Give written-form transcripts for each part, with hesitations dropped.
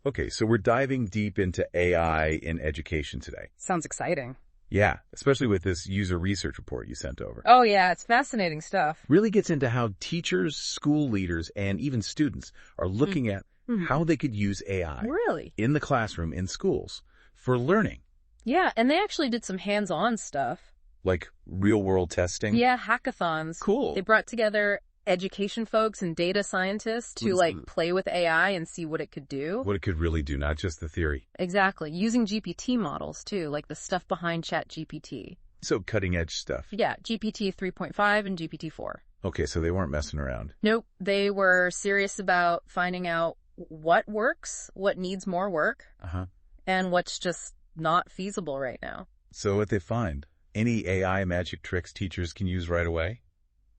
Okay, so we're diving deep into AI in education today. Sounds exciting. Yeah, especially with this user research report you sent over. Oh yeah, it's fascinating stuff. Really gets into how teachers, school leaders, and even students are looking at how they could use AI Really? in the classroom in schools for learning, Yeah, and they actually did some hands-on stuff. like real-world testing. Yeah, hackathons. Cool. They brought together education folks and data scientists to play with AI and see what it could do. What it could really do, not just the theory. Exactly. Using GPT models too, like the stuff behind ChatGPT. So cutting-edge stuff. Yeah, GPT 3.5 and GPT 4. Okay, so they weren't messing around. Nope, they were serious about finding out what works, what needs more work, and what's just not feasible right now. So what they find? Any AI magic tricks teachers can use right away?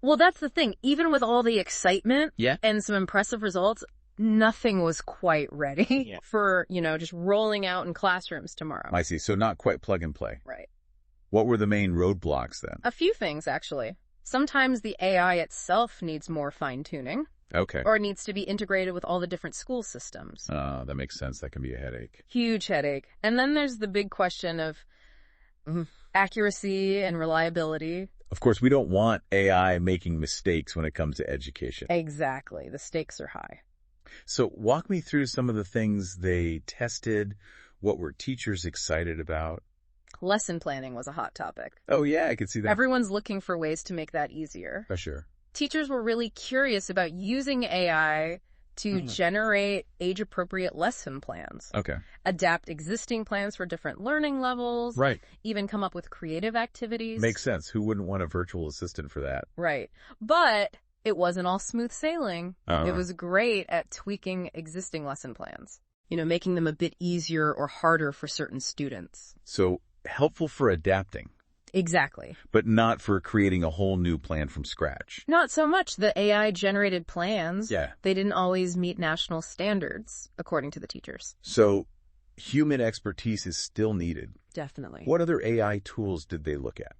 Well, that's the thing. Even with all the excitement and some impressive results, nothing was quite ready for, just rolling out in classrooms tomorrow. I see. So not quite plug and play. Right. What were the main roadblocks then? A few things, actually. Sometimes the AI itself needs more fine-tuning. Okay. Or it needs to be integrated with all the different school systems. That makes sense. That can be a headache. Huge headache. And then there's the big question of accuracy and reliability. Of course, we don't want AI making mistakes when it comes to education. Exactly. The stakes are high. So walk me through some of the things they tested. What were teachers excited about? Lesson planning was a hot topic. Oh, yeah, I could see that. Everyone's looking for ways to make that easier. For sure. Teachers were really curious about using AI to generate age-appropriate lesson plans. Okay. Adapt existing plans for different learning levels. Right. Even come up with creative activities. Makes sense. Who wouldn't want a virtual assistant for that? Right. But it wasn't all smooth sailing. It was great at tweaking existing lesson plans. Making them a bit easier or harder for certain students. So helpful for adapting. Exactly. But not for creating a whole new plan from scratch. Not so much. The AI-generated plans, they didn't always meet national standards, according to the teachers. So human expertise is still needed. Definitely. What other AI tools did they look at?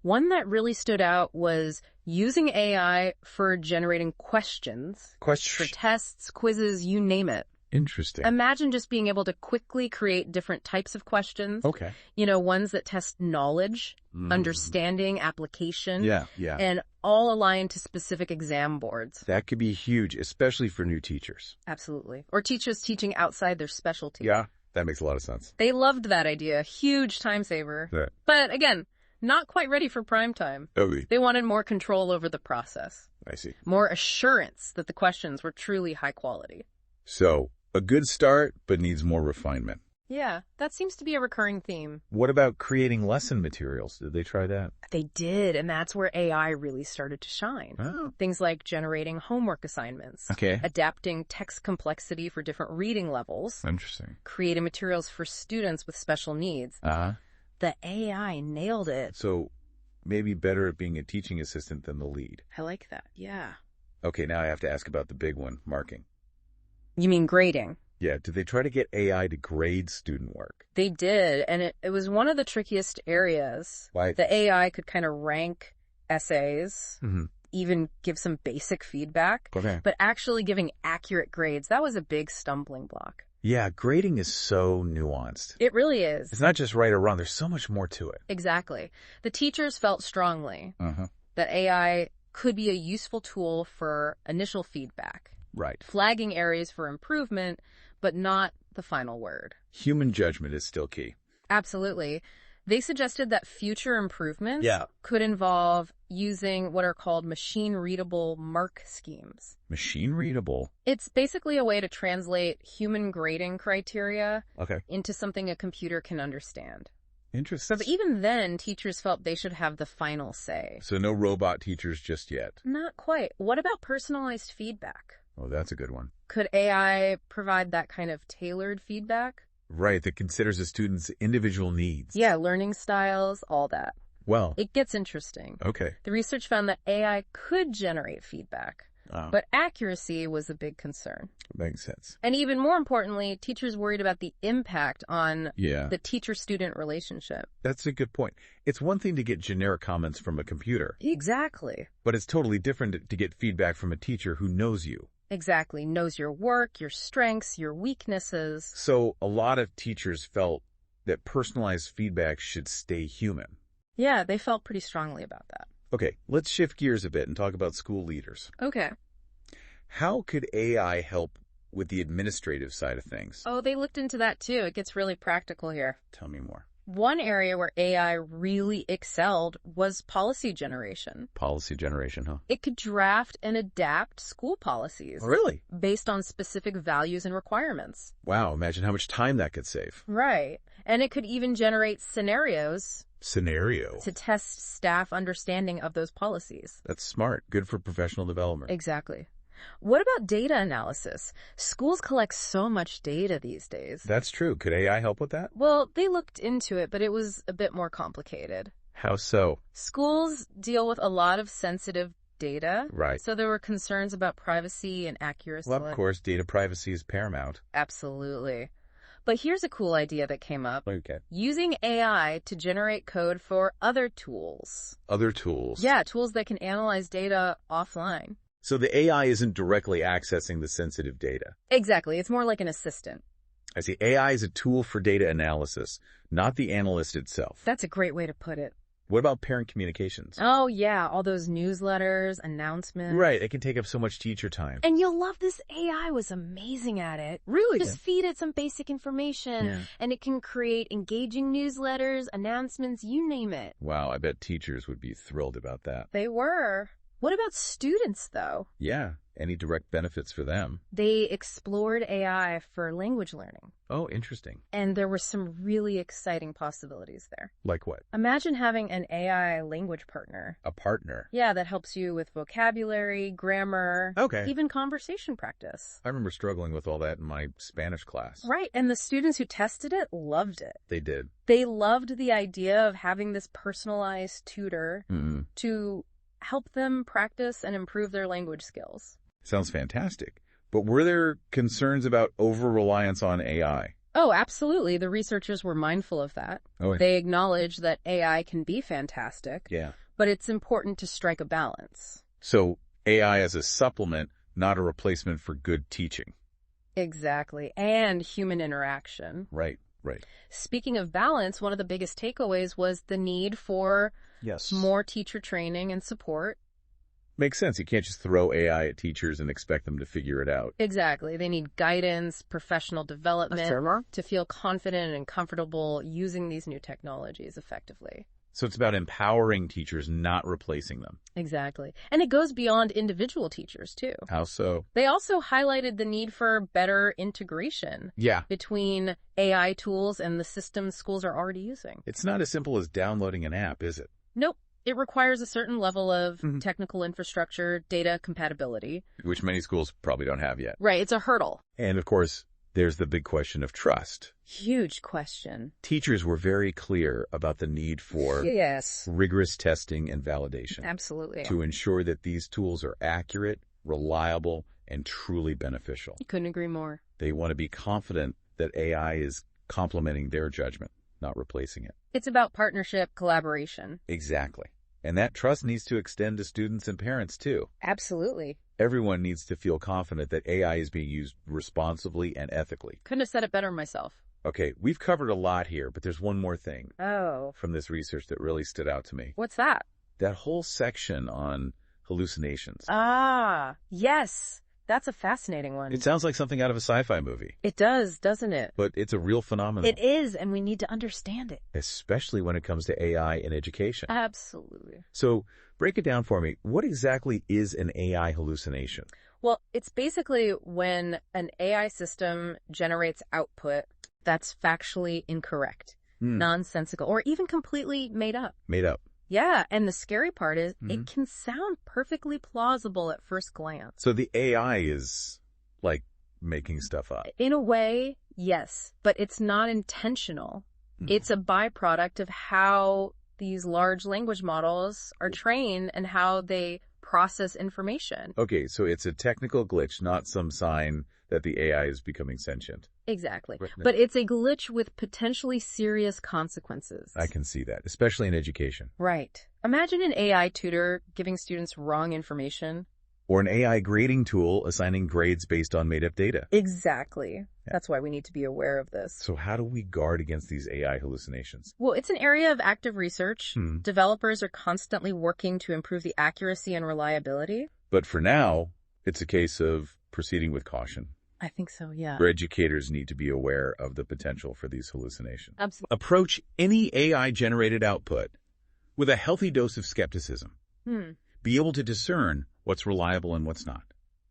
One that really stood out was using AI for generating questions. For tests, quizzes, you name it. Interesting. Imagine just being able to quickly create different types of questions. Okay. Ones that test knowledge, understanding, application. Yeah. And all aligned to specific exam boards. That could be huge, especially for new teachers. Absolutely. Or teachers teaching outside their specialty. Yeah, that makes a lot of sense. They loved that idea. Huge time saver. Yeah. But again, not quite ready for prime time. Okay. They wanted more control over the process. I see. More assurance that the questions were truly high quality. So, a good start, but needs more refinement. Yeah, that seems to be a recurring theme. What about creating lesson materials? Did they try that? They did, and that's where AI really started to shine. Oh. Things like generating homework assignments. Okay. Adapting text complexity for different reading levels. Interesting. Creating materials for students with special needs. The AI nailed it. So, maybe better at being a teaching assistant than the lead. I like that, yeah. Okay, now I have to ask about the big one, marking. You mean grading? Yeah, did they try to get AI to grade student work? They did, and it was one of the trickiest areas. Why? The AI could kind of rank essays, even give some basic feedback, but actually giving accurate grades, that was a big stumbling block. Yeah, grading is so nuanced. It really is. It's not just right or wrong. There's so much more to it. Exactly. The teachers felt strongly that AI could be a useful tool for initial feedback. Right. Flagging areas for improvement, but not the final word. Human judgment is still key. Absolutely. They suggested that future improvements could involve using what are called machine-readable mark schemes. Machine-readable? It's basically a way to translate human grading criteria into something a computer can understand. Interesting. But even then, teachers felt they should have the final say. So no robot teachers just yet? Not quite. What about personalized feedback? Oh, that's a good one. Could AI provide that kind of tailored feedback? Right, that considers a student's individual needs. Yeah, learning styles, all that. Well. It gets interesting. Okay. The research found that AI could generate feedback, but accuracy was a big concern. Makes sense. And even more importantly, teachers worried about the impact on Yeah. the teacher-student relationship. That's a good point. It's one thing to get generic comments from a computer. Exactly. But it's totally different to get feedback from a teacher who knows you. Exactly. Knows your work, your strengths, your weaknesses. So a lot of teachers felt that personalized feedback should stay human. Yeah, they felt pretty strongly about that. Okay, let's shift gears a bit and talk about school leaders. Okay. How could AI help with the administrative side of things? Oh, they looked into that too. It gets really practical here. Tell me more. One area where AI really excelled was policy generation. Policy generation, huh? It could draft and adapt school policies. Oh, really? Based on specific values and requirements. Wow, imagine how much time that could save. Right. And it could even generate scenarios. To test staff understanding of those policies. That's smart. Good for professional development. Exactly. What about data analysis? Schools collect so much data these days. That's true. Could AI help with that? Well, they looked into it, but it was a bit more complicated. How so? Schools deal with a lot of sensitive data. Right. So there were concerns about privacy and accuracy. Well, of course, data privacy is paramount. Absolutely. But here's a cool idea that came up. Okay. Using AI to generate code for other tools. Other tools? Yeah, tools that can analyze data offline. So the AI isn't directly accessing the sensitive data. Exactly. It's more like an assistant. I see. AI is a tool for data analysis, not the analyst itself. That's a great way to put it. What about parent communications? Oh, yeah. All those newsletters, announcements. Right. It can take up so much teacher time. And you'll love this. AI was amazing at it. Really? Just feed it some basic information, Yeah. and it can create engaging newsletters, announcements, you name it. Wow, I bet teachers would be thrilled about that. They were. What about students, though? Yeah. Any direct benefits for them? They explored AI for language learning. Oh, interesting. And there were some really exciting possibilities there. Like what? Imagine having an AI language partner. A partner. Yeah, that helps you with vocabulary, grammar, Okay. even conversation practice. I remember struggling with all that in my Spanish class. Right, and the students who tested it loved it. They did. They loved the idea of having this personalized tutor to help them practice and improve their language skills. Sounds fantastic. But were there concerns about over-reliance on AI? Oh, absolutely. The researchers were mindful of that. Oh, They acknowledge that AI can be fantastic, yeah. but it's important to strike a balance. So AI as a supplement, not a replacement for good teaching. Exactly. And human interaction. Right, right. Speaking of balance, one of the biggest takeaways was the need for Yes. more teacher training and support. Makes sense. You can't just throw AI at teachers and expect them to figure it out. Exactly. They need guidance, professional development to feel confident and comfortable using these new technologies effectively. So it's about empowering teachers, not replacing them. Exactly. And it goes beyond individual teachers, too. How so? They also highlighted the need for better integration between AI tools and the systems schools are already using. It's not as simple as downloading an app, is it? Nope. It requires a certain level of technical infrastructure, data compatibility. Which many schools probably don't have yet. Right. It's a hurdle. And of course, there's the big question of trust. Huge question. Teachers were very clear about the need for rigorous testing and validation. Absolutely. To ensure that these tools are accurate, reliable, and truly beneficial. Couldn't agree more. They want to be confident that AI is complementing their judgment, not replacing it. It's about partnership, collaboration. Exactly. And that trust needs to extend to students and parents, too. Absolutely. Everyone needs to feel confident that AI is being used responsibly and ethically. Couldn't have said it better myself. Okay, we've covered a lot here, but there's one more thing from this research that really stood out to me. What's that? That whole section on hallucinations. Ah, yes. That's a fascinating one. It sounds like something out of a sci-fi movie. It does, doesn't it? But it's a real phenomenon. It is, and we need to understand it. Especially when it comes to AI in education. Absolutely. So, break it down for me. What exactly is an AI hallucination? Well, it's basically when an AI system generates output that's factually incorrect, nonsensical, or even completely made up. Made up. Yeah, and the scary part is it can sound perfectly plausible at first glance. So the AI is, like, making stuff up. In a way, yes, but it's not intentional. It's a byproduct of how these large language models are trained and how they process information. Okay, so it's a technical glitch, not some sign that the AI is becoming sentient. Exactly. But it's a glitch with potentially serious consequences. I can see that, especially in education. Right. Imagine an AI tutor giving students wrong information. Or an AI grading tool assigning grades based on made-up data. Exactly. That's why we need to be aware of this. So how do we guard against these AI hallucinations? Well, it's an area of active research. Developers are constantly working to improve the accuracy and reliability. But for now, it's a case of proceeding with caution. I think so, yeah. Where educators need to be aware of the potential for these hallucinations. Absolutely. Approach any AI-generated output with a healthy dose of skepticism. Be able to discern what's reliable and what's not.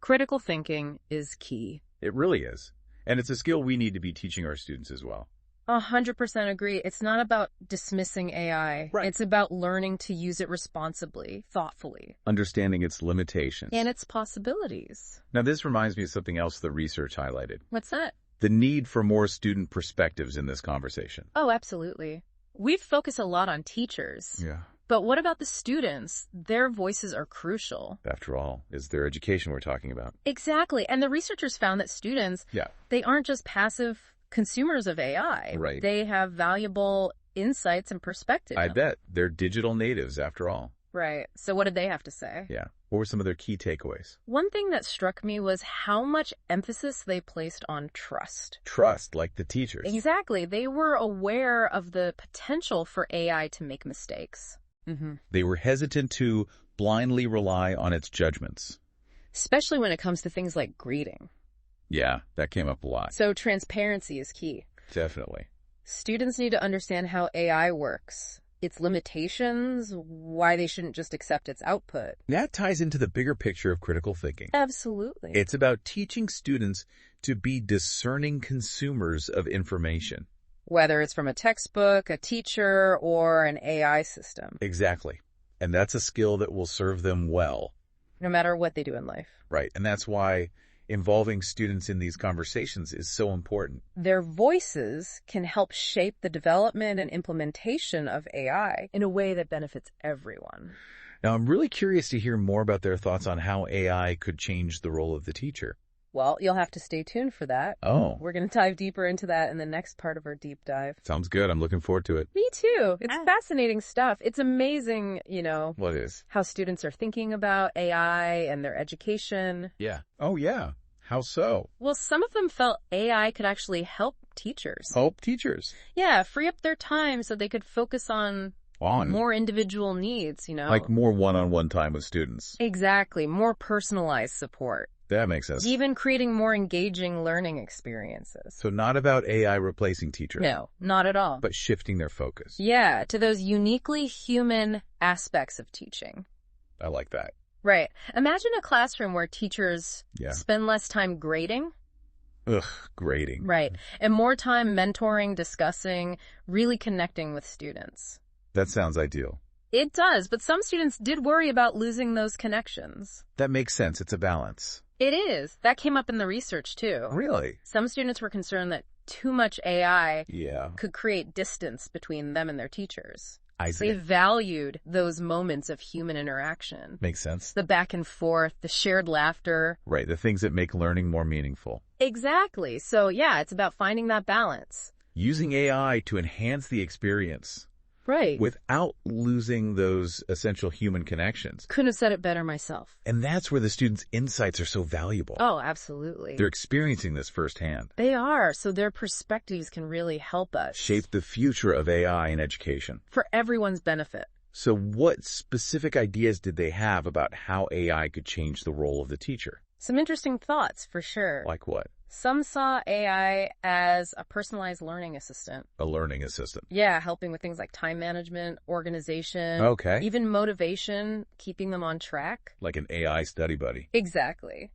Critical thinking is key. It really is. And it's a skill we need to be teaching our students as well. 100% agree. It's not about dismissing AI. Right. It's about learning to use it responsibly, thoughtfully. Understanding its limitations. And its possibilities. Now, this reminds me of something else the research highlighted. What's that? The need for more student perspectives in this conversation. Oh, absolutely. We've focused a lot on teachers. Yeah. But what about the students? Their voices are crucial. After all, it's their education we're talking about. Exactly. And the researchers found that students, they aren't just passive consumers of AI. Right. They have valuable insights and perspectives. I bet. They're digital natives, after all. Right. So what did they have to say? Yeah. What were some of their key takeaways? One thing that struck me was how much emphasis they placed on trust. Trust, like the teachers. Exactly. They were aware of the potential for AI to make mistakes. They were hesitant to blindly rely on its judgments. Especially when it comes to things like grading. Yeah, that came up a lot. So transparency is key. Definitely. Students need to understand how AI works, its limitations, why they shouldn't just accept its output. That ties into the bigger picture of critical thinking. Absolutely. It's about teaching students to be discerning consumers of information. Whether it's from a textbook, a teacher, or an AI system. Exactly. And that's a skill that will serve them well. No matter what they do in life. Right. And that's why involving students in these conversations is so important. Their voices can help shape the development and implementation of AI in a way that benefits everyone. Now, I'm really curious to hear more about their thoughts on how AI could change the role of the teacher. Well, you'll have to stay tuned for that. Oh. We're going to dive deeper into that in the next part of our deep dive. Sounds good. I'm looking forward to it. Me too. It's fascinating stuff. It's amazing, What is? how students are thinking about AI and their education. Yeah. Oh, yeah. How so? Well, some of them felt AI could actually help teachers. Help teachers. Yeah, free up their time so they could focus on more individual needs, Like more one-on-one time with students. Exactly. More personalized support. That makes sense. Even creating more engaging learning experiences. So not about AI replacing teachers. No, not at all. But shifting their focus. Yeah, to those uniquely human aspects of teaching. I like that. Right. Imagine a classroom where teachers spend less time grading. Ugh, grading. Right. And more time mentoring, discussing, really connecting with students. That sounds ideal. It does, but some students did worry about losing those connections. That makes sense. It's a balance. It is. That came up in the research, too. Really? Some students were concerned that too much AI could create distance between them and their teachers. I see. They valued those moments of human interaction. Makes sense. The back and forth, the shared laughter. Right, the things that make learning more meaningful. Exactly. So, yeah, it's about finding that balance. Using AI to enhance the experience. Right. Without losing those essential human connections. Couldn't have said it better myself. And that's where the students' insights are so valuable. Oh, absolutely. They're experiencing this firsthand. They are, so their perspectives can really help us. Shape the future of AI in education. For everyone's benefit. So what specific ideas did they have about how AI could change the role of the teacher? Some interesting thoughts, for sure. Like what? Some saw AI as a personalized learning assistant. A learning assistant. Yeah, helping with things like time management, organization. Okay. Even motivation, keeping them on track. Like an AI study buddy. Exactly.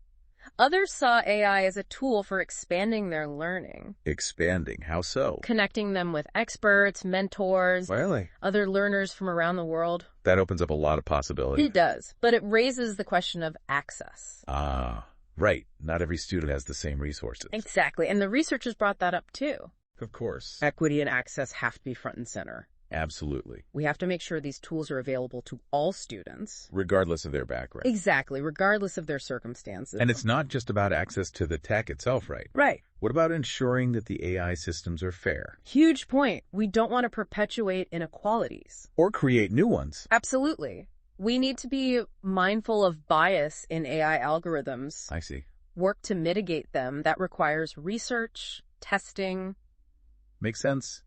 Others saw AI as a tool for expanding their learning. Expanding? How so? Connecting them with experts, mentors, Really? other learners from around the world. That opens up a lot of possibilities. It does, but it raises the question of access. Ah, right. Not every student has the same resources. Exactly, and the researchers brought that up too. Of course. Equity and access have to be front and center. Absolutely. We have to make sure these tools are available to all students. Regardless of their background. Exactly, regardless of their circumstances. And it's not just about access to the tech itself, right? Right. What about ensuring that the AI systems are fair? Huge point. We don't want to perpetuate inequalities. Or create new ones. Absolutely. We need to be mindful of bias in AI algorithms. I see. Work to mitigate them. That requires research, testing. Makes sense.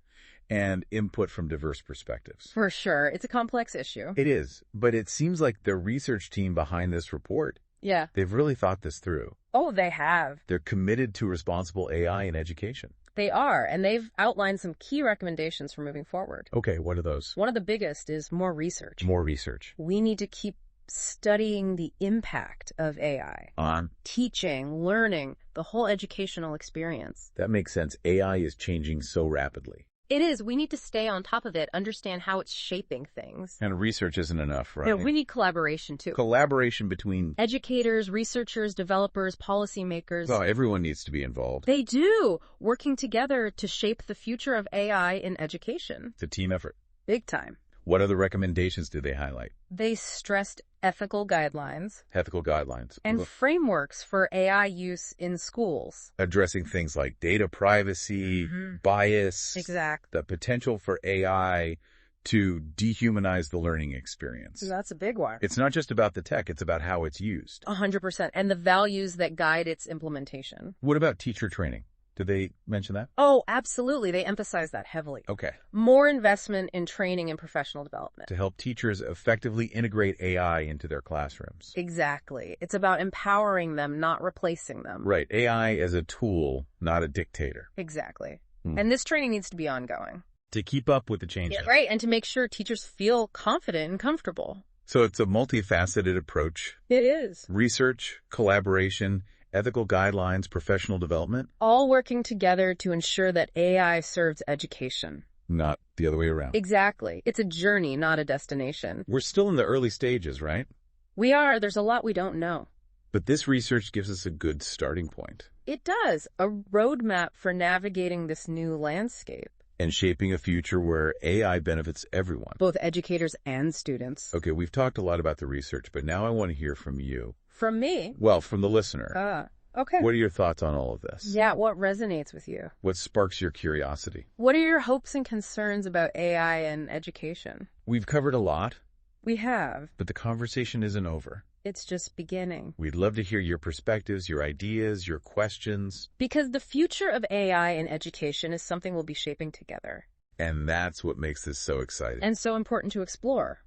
And input from diverse perspectives. For sure. It's a complex issue. It is, but it seems like the research team behind this report, Yeah. they've really thought this through. Oh, they have. They're committed to responsible AI in education. They are, and they've outlined some key recommendations for moving forward. Okay, what are those? One of the biggest is more research. More research. We need to keep studying the impact of AI. On? Teaching, learning, the whole educational experience. That makes sense. AI is changing so rapidly. It is. We need to stay on top of it, understand how it's shaping things. And research isn't enough, right? Yeah, we need collaboration, too. Collaboration between... Educators, researchers, developers, policymakers. Well, everyone needs to be involved. They do. Working together to shape the future of AI in education. It's a team effort. Big time. What other recommendations do they highlight? They stressed ethical guidelines Ethical guidelines. and frameworks for AI use in schools. Addressing things like data privacy, bias, Exactly. the potential for AI to dehumanize the learning experience. That's a big one. It's not just about the tech, it's about how it's used. 100%. And the values that guide its implementation. What about teacher training? Did they mention that? Oh, absolutely. They emphasize that heavily. Okay. More investment in training and professional development. To help teachers effectively integrate AI into their classrooms. Exactly. It's about empowering them, not replacing them. Right. AI as a tool, not a dictator. Exactly. And this training needs to be ongoing. To keep up with the changes. Yeah, right. And to make sure teachers feel confident and comfortable. So it's a multifaceted approach. It is. Research, collaboration, ethical guidelines, professional development. All working together to ensure that AI serves education. Not the other way around. Exactly. It's a journey, not a destination. We're still in the early stages, right? We are. There's a lot we don't know. But this research gives us a good starting point. It does. A roadmap for navigating this new landscape. And shaping a future where AI benefits everyone. Both educators and students. Okay, we've talked a lot about the research, but now I want to hear from you. From me? Well, from the listener. Okay. What are your thoughts on all of this? Yeah, what resonates with you? What sparks your curiosity? What are your hopes and concerns about AI and education? We've covered a lot, We have. but the conversation isn't over. It's just beginning. We'd love to hear your perspectives, your ideas, your questions. Because the future of AI in education is something we'll be shaping together. And that's what makes this so exciting. And so important to explore.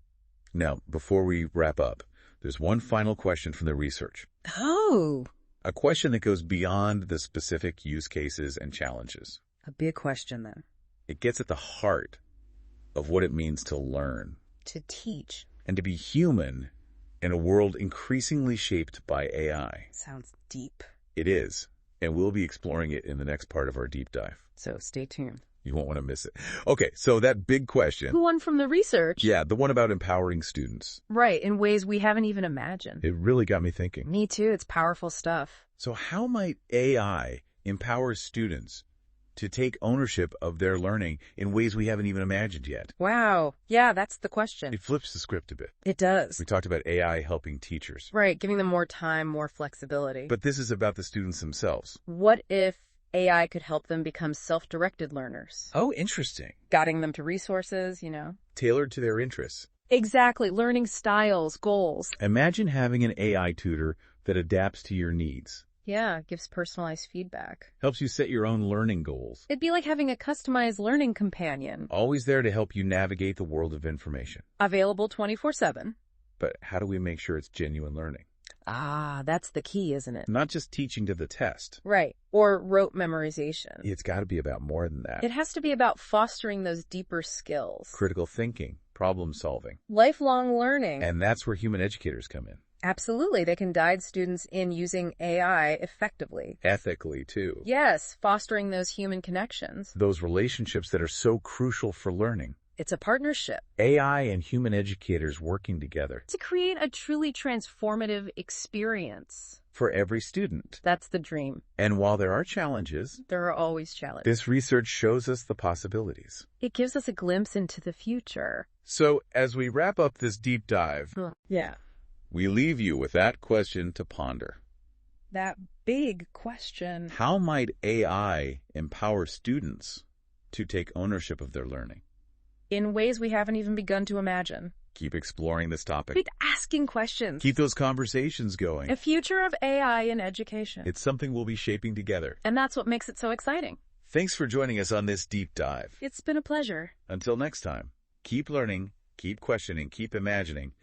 Now, before we wrap up, there's one final question from the research. Oh, A question that goes beyond the specific use cases and challenges. a big question then. It gets at the heart of what it means to learn To teach. and to be human in a world increasingly shaped by AI. Sounds deep. It is, and we'll be exploring it in the next part of our deep dive. So stay tuned. You won't want to miss it. Okay, so that big question. Who won from the research? Yeah, the one about empowering students. Right, in ways we haven't even imagined. It really got me thinking. Me too, it's powerful stuff. So how might AI empower students to take ownership of their learning in ways we haven't even imagined yet? Wow. Yeah, that's the question. It flips the script a bit. It does. We talked about AI helping teachers. Right, giving them more time, more flexibility. But this is about the students themselves. What if AI could help them become self-directed learners? Oh, interesting. Guiding them to resources, Tailored to their interests. Exactly, learning styles, goals. Imagine having an AI tutor that adapts to your needs. Yeah, gives personalized feedback. Helps you set your own learning goals. It'd be like having a customized learning companion. Always there to help you navigate the world of information. Available 24/7. But how do we make sure it's genuine learning? Ah, that's the key, isn't it? Not just teaching to the test. Right, or rote memorization. It's got to be about more than that. It has to be about fostering those deeper skills. Critical thinking, problem solving. Lifelong learning. And that's where human educators come in. Absolutely, they can guide students in using AI effectively. Ethically, too. Yes, fostering those human connections. Those relationships that are so crucial for learning. It's a partnership. AI and human educators working together. To create a truly transformative experience. For every student. That's the dream. And while there are challenges, there are always challenges. This research shows us the possibilities. It gives us a glimpse into the future. So, as we wrap up this deep dive, yeah, we leave you with that question to ponder. That big question. How might AI empower students to take ownership of their learning? In ways we haven't even begun to imagine. Keep exploring this topic. Keep asking questions. Keep those conversations going. A future of AI in education. It's something we'll be shaping together. And that's what makes it so exciting. Thanks for joining us on this deep dive. It's been a pleasure. Until next time, keep learning, keep questioning, keep imagining,